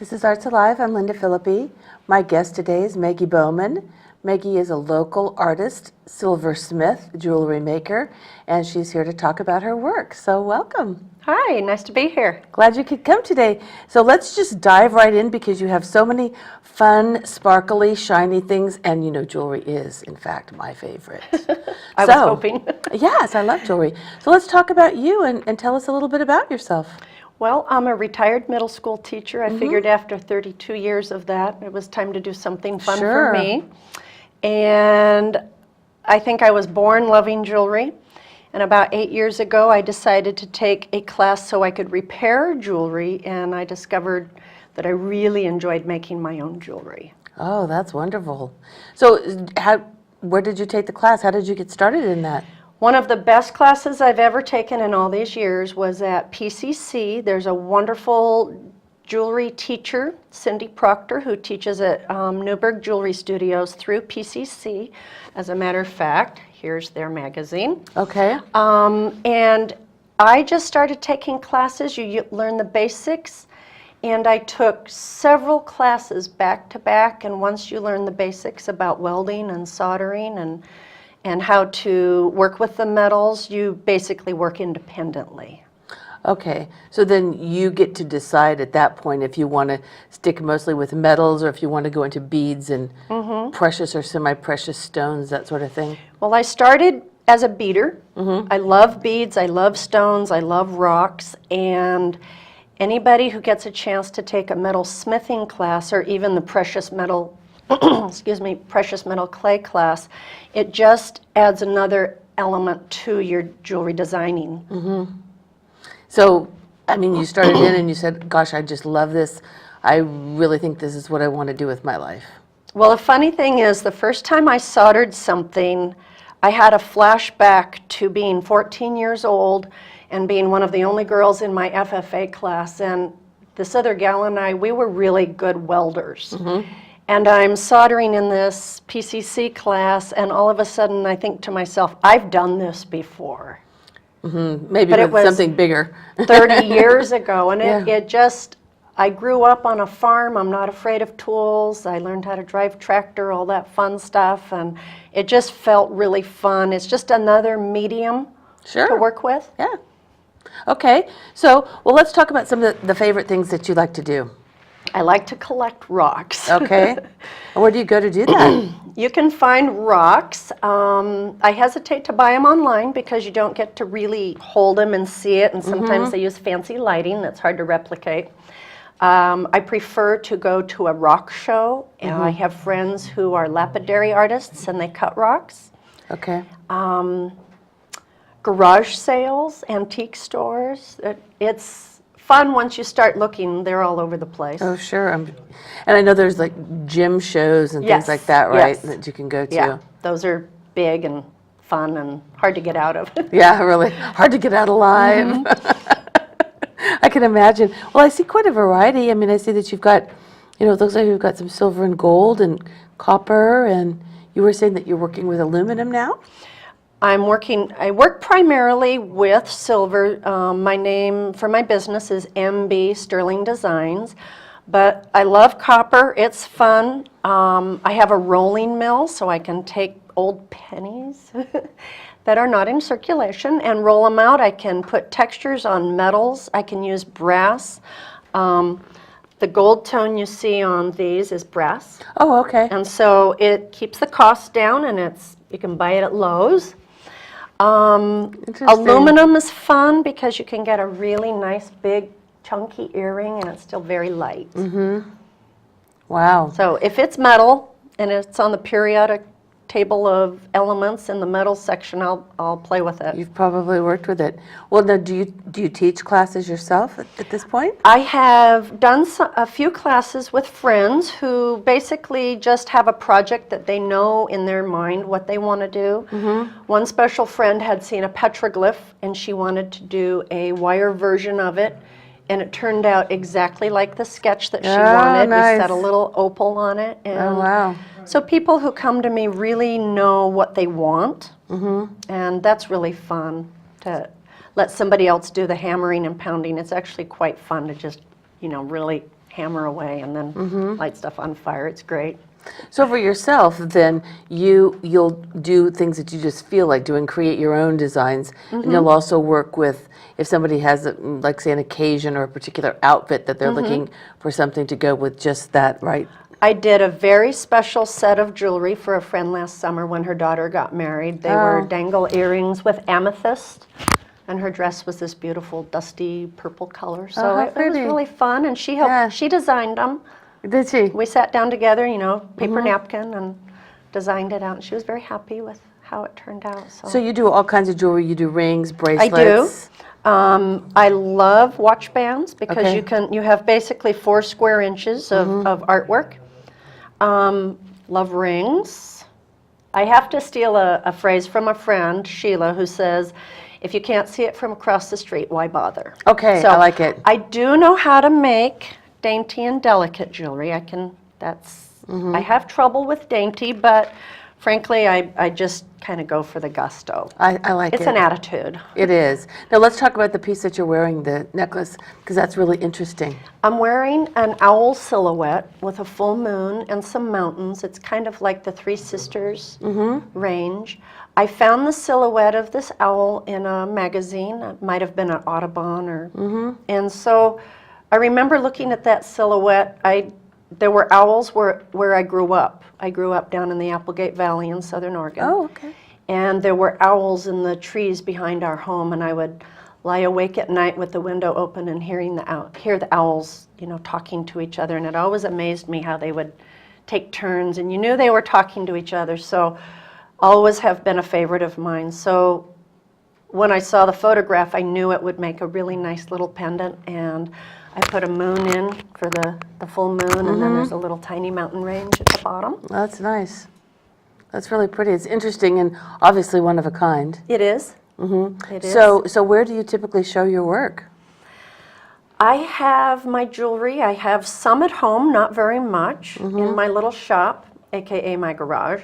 This is Arts Alive. I'm Lynda Philippi. My guest today is Maggie Bowman. Maggie is a local artist, silversmith, jewelry maker, and she's here to talk about her work. So welcome. Hi, nice to be here. Glad you could come today. So let's just dive right in because you have so many fun, sparkly, shiny things, and you know jewelry is, in fact, my favorite. I was hoping. Yes, I love jewelry. So let's talk about you and tell us a little bit about yourself. Well, I'm a retired middle school teacher. I figured after 32 years of that, it was time to do something fun for me. And I think I was born loving jewelry. And about 8 years ago, I decided to take a class so I could repair jewelry, and I discovered that I really enjoyed making my own jewelry. Oh, that's wonderful. So where did you take the class? How did you get started in that? One of the best classes I've ever taken in all these years was at PCC. There's a wonderful jewelry teacher, Cindy Proctor, who teaches at Newburgh Jewelry Studios through PCC. As a matter of fact, here's their magazine. Okay. And I just started taking classes. You learn the basics. And I took several classes back to back. And once you learn the basics about welding and soldering and how to work with the metals, you basically work independently. Okay, so then you get to decide at that point if you want to stick mostly with metals or if you want to go into beads and precious or semi-precious stones, that sort of thing. Well, I started as a beader. I love beads, I love stones, I love rocks, and anybody who gets a chance to take a metal smithing class or even the precious metal precious metal clay class, it just adds another element to your jewelry designing. So, I mean, you started in and you said, gosh, I just love this. I really think this is what I want to do with my life. Well, the funny thing is, the first time I soldered something, I had a flashback to being 14 years old and being one of the only girls in my FFA class. And this other gal and I, we were really good welders. And I'm soldering in this PCC class, and all of a sudden I think to myself, I've done this before. Maybe But it with was something bigger. 30 years ago, and it just, I grew up on a farm. I'm not afraid of tools. I learned how to drive tractor, all that fun stuff, and it just felt really fun. It's just another medium to work with. Yeah. Okay, so, well, let's talk about some of the favorite things that you like to do. I like to collect rocks. Okay. Where do you go to do that? You can find rocks. I hesitate to buy them online because you don't get to really hold them and see it, and sometimes they use fancy lighting that's hard to replicate. I prefer to go to a rock show. I have friends who are lapidary artists and they cut rocks. Okay. Garage sales, antique stores. It's fun once you start looking. They're all over the place. Oh, sure. And I know there's like gym shows and things like that, right? That you can go to. Yeah, those are big and fun and hard to get out of. Yeah, really. Hard to get out alive. I can imagine. Well, I see quite a variety. I mean, I see that you've got, you know, it looks like you've got some silver and gold and copper, and you were saying that you're working with aluminum now? I work primarily with silver. My name for my business is MB Sterling Designs, but I love copper. It's fun. I have a rolling mill, so I can take old pennies that are not in circulation and roll them out. I can put textures on metals. I can use brass. The gold tone you see on these is brass. Oh, okay. And so it keeps the cost down, and you can buy it at Lowe's. Aluminum is fun because you can get a really nice big chunky earring and it's still very light. Wow. So if it's metal and it's on the periodic table of elements in the metal section, I'll play with it. You've probably worked with it. Well, now, do you teach classes yourself at this point? I have done a few classes with friends who basically just have a project that they know in their mind what they want to do. One special friend had seen a petroglyph and she wanted to do a wire version of it, and it turned out exactly like the sketch that she wanted. Nice. We set a little opal on it. And oh, wow. So people who come to me really know what they want, and that's really fun to let somebody else do the hammering and pounding. It's actually quite fun to just, really hammer away and then light stuff on fire. It's great. So for yourself, then you'll do things that you just feel like doing, create your own designs, and you'll also work with if somebody has, like say, an occasion or a particular outfit that they're looking for something to go with just that, right? I did a very special set of jewelry for a friend last summer when her daughter got married. They were dangle earrings with amethyst, and her dress was this beautiful dusty purple color. So it was really fun, and she helped. She designed them. Did she? We sat down together, paper napkin, and designed it out. And she was very happy with how it turned out. So you do all kinds of jewelry. You do rings, bracelets. I do. I love watch bands because you have basically 4 square inches of artwork. Love rings. I have to steal a phrase from a friend, Sheila, who says, if you can't see it from across the street, why bother? Okay, So I like it. I do know how to make dainty and delicate jewelry. I have trouble with dainty, but frankly, I just kind of go for the gusto. I like it. It's an attitude. It is. Now let's talk about the piece that you're wearing, the necklace, because that's really interesting. I'm wearing an owl silhouette with a full moon and some mountains. It's kind of like the Three Sisters range. I found the silhouette of this owl in a magazine. It might have been an Audubon and so I remember looking at that silhouette. There were owls where I grew up. I grew up down in the Applegate Valley in Southern Oregon. Oh, okay. And there were owls in the trees behind our home, and I would lie awake at night with the window open and hear the owls, talking to each other. And it always amazed me how they would take turns, and you knew they were talking to each other. So always have been a favorite of mine. So when I saw the photograph, I knew it would make a really nice little pendant, and I put a moon in for the full moon, and then there's a little tiny mountain range at the bottom. That's nice. That's really pretty. It's interesting and obviously one of a kind. It is. It is. So where do you typically show your work? I have my jewelry. I have some at home, not very much, in my little shop, aka my garage.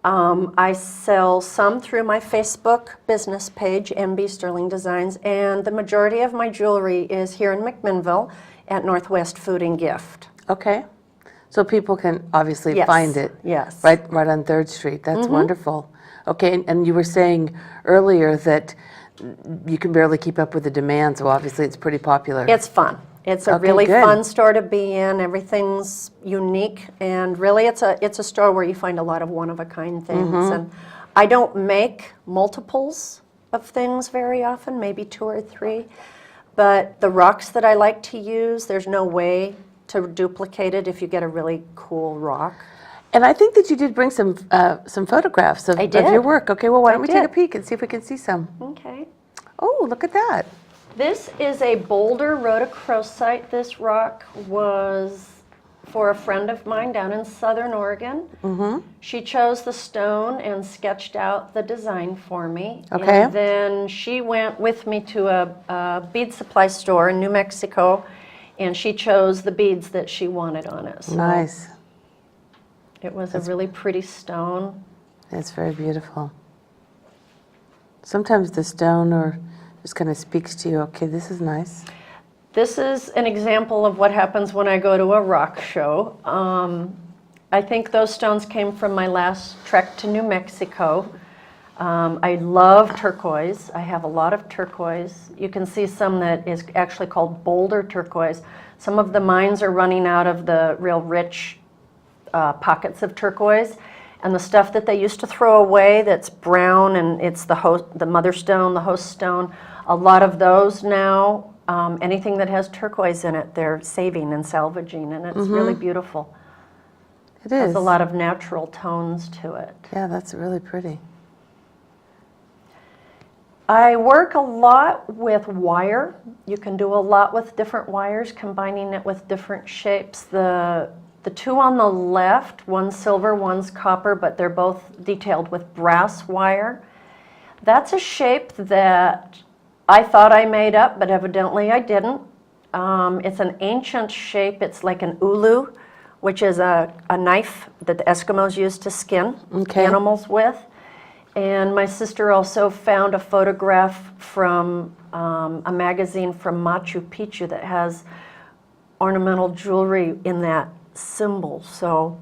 I sell some through my Facebook business page, MB Sterling Designs, and the majority of my jewelry is here in McMinnville at Northwest Food and Gift. Okay. So people can obviously Yes. find it. Yes. Right on 3rd Street. That's wonderful. Okay, and you were saying earlier that you can barely keep up with the demand, so obviously it's pretty popular. It's fun. It's a Okay, really good. fun store to be in. Everything's unique, and really it's a store where you find a lot of one-of-a-kind things. And I don't make multiples of things very often, maybe 2 or 3. But the rocks that I like to use, there's no way to duplicate it if you get a really cool rock. And I think that you did bring some photographs of did. your work. Okay, well, why don't we take a did. peek and see if we can see some? Okay. Oh, look at that. This is a boulder rhodochrosite. This rock was for a friend of mine down in Southern Oregon. She chose the stone and sketched out the design for me. Okay. And then she went with me to a bead supply store in New Mexico, and she chose the beads that she wanted on it. So Nice. it was a really pretty stone. That's very beautiful. Sometimes the stone or just kind of speaks to you. Okay, this is nice. This is an example of what happens when I go to a rock show. I think those stones came from my last trek to New Mexico. I love turquoise. I have a lot of turquoise. You can see some that is actually called boulder turquoise. Some of the mines are running out of the real rich pockets of turquoise. And the stuff that they used to throw away that's brown and it's the mother stone, the host stone, a lot of those now, anything that has turquoise in it, they're saving and salvaging, and it's really beautiful. It There's is. a lot of natural tones to it. Yeah, that's really pretty. I work a lot with wire. You can do a lot with different wires, combining it with different shapes. The two on the left, one's silver, one's copper, but they're both detailed with brass wire. That's a shape that I thought I made up, but evidently I didn't. It's an ancient shape. It's like an ulu, which is a knife that the Eskimos used to skin animals with. And my sister also found a photograph from a magazine from Machu Picchu that has ornamental jewelry in that symbol. So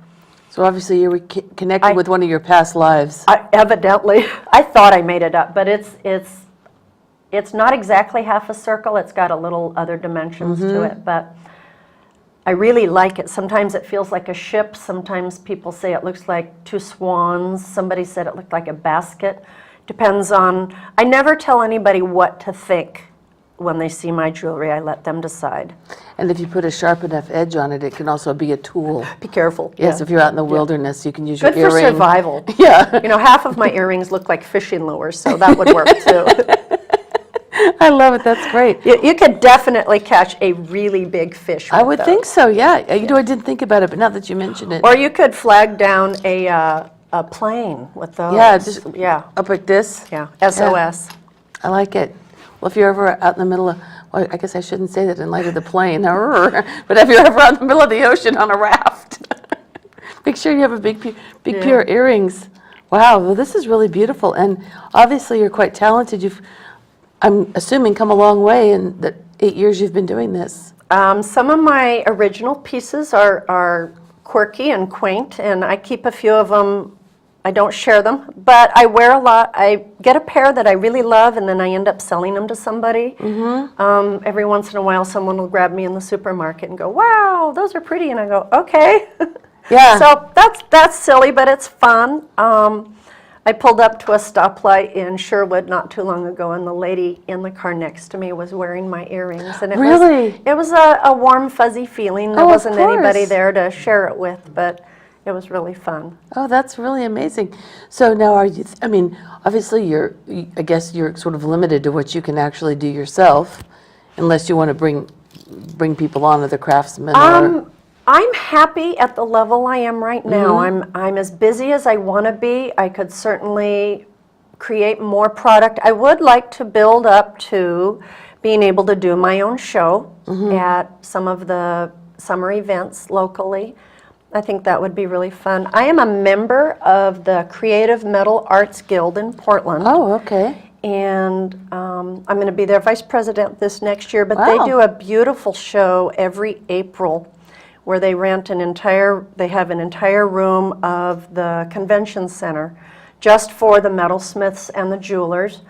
obviously you were connected with one of your past lives. evidently, I thought I made it up, but it's not exactly half a circle. It's got a little other dimensions to it, but I really like it. Sometimes it feels like a ship. Sometimes people say it looks like two swans. Somebody said it looked like a basket. Depends on, I never tell anybody what to think when they see my jewelry. I let them decide. And if you put a sharp enough edge on it, it can also be a tool. Be careful. Yes, yeah. if you're out in the wilderness, you can use Good your for earring. survival. Yeah. You know, half of my earrings look like fishing lures, so that would work too. I love it. That's great. You could definitely catch a really big fish with I would those. think so, yeah. You know, I didn't think about it, but now that you mention it. Or you could flag down a plane with those. Yeah, just yeah, up like this. yeah. SOS. I like it. Well, if you're ever out in the middle of, well, I guess I shouldn't say that in light of the plane, but if you're ever out in the middle of the ocean on a raft, make sure you have a big pair of earrings. Wow, well, this is really beautiful, and obviously you're quite talented. You've, I'm assuming, come a long way in the 8 years you've been doing this. Some of my original pieces are quirky and quaint, and I keep a few of them. I don't share them, but I wear a lot. I get a pair that I really love, and then I end up selling them to somebody. Every once in a while, someone will grab me in the supermarket and go, "Wow, those are pretty," and I go, "Okay." Yeah. So that's silly, but it's fun. I pulled up to a stoplight in Sherwood not too long ago, and the lady in the car next to me was wearing my earrings, and it was a warm, fuzzy feeling. There wasn't anybody there to share it with, but it was really fun. Oh, that's really amazing. So now are you, I mean, obviously I guess you're sort of limited to what you can actually do yourself, unless you want to bring people on, other craftsmen. I'm happy at the level I am right now. I'm as busy as I want to be. I could certainly create more product. I would like to build up to being able to do my own show at some of the summer events locally. I think that would be really fun. I am a member of the Creative Metal Arts Guild in Portland. Oh, okay. And I'm going to be their vice president this next year, but Wow. they do a beautiful show every April where they rent they have an entire room of the convention center just for the metalsmiths and the jewelers.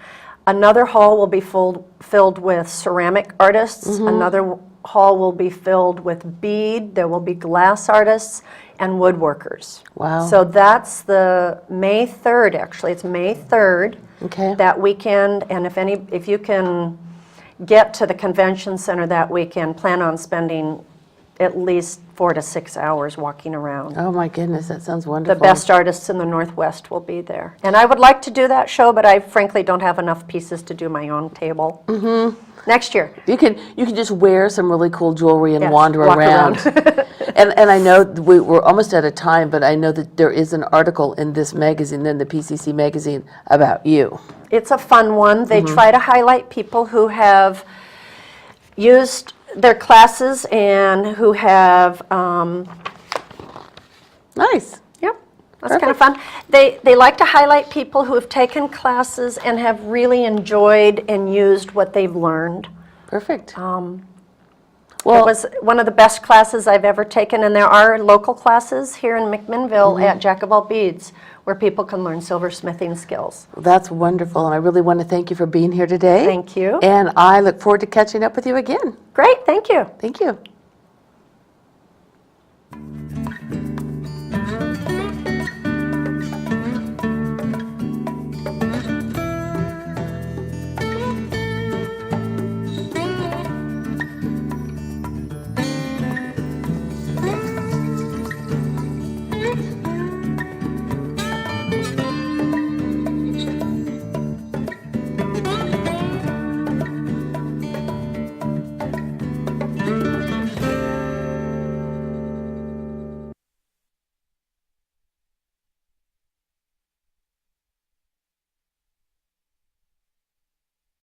Another hall will be filled with ceramic artists. Another hall will be filled with bead. There will be glass artists and woodworkers. Wow. So that's the May 3rd, actually. It's May 3rd, Okay. that weekend. And if you can get to the convention center that weekend, plan on spending at least 4 to 6 hours walking around. Oh my goodness, that sounds The wonderful. best artists in the Northwest will be there. And I would like to do that show, but I frankly don't have enough pieces to do my own table. Next year. You can just wear some really cool jewelry and Yes, wander walk around. and I know we're almost out of time, but I know that there is an article in this magazine, in the PCC magazine, about you. It's a fun one. They try to highlight people who have used their classes and who have, Nice. yep, that's kind of fun. They like to highlight people who have taken classes and have really enjoyed and used what they've learned. Perfect. It was one of the best classes I've ever taken, and there are local classes here in McMinnville at Jack of All Beads where people can learn silversmithing skills. That's wonderful, and I really want to thank you for being here today. Thank you. And I look forward to catching up with you again. Great, thank you. Thank you.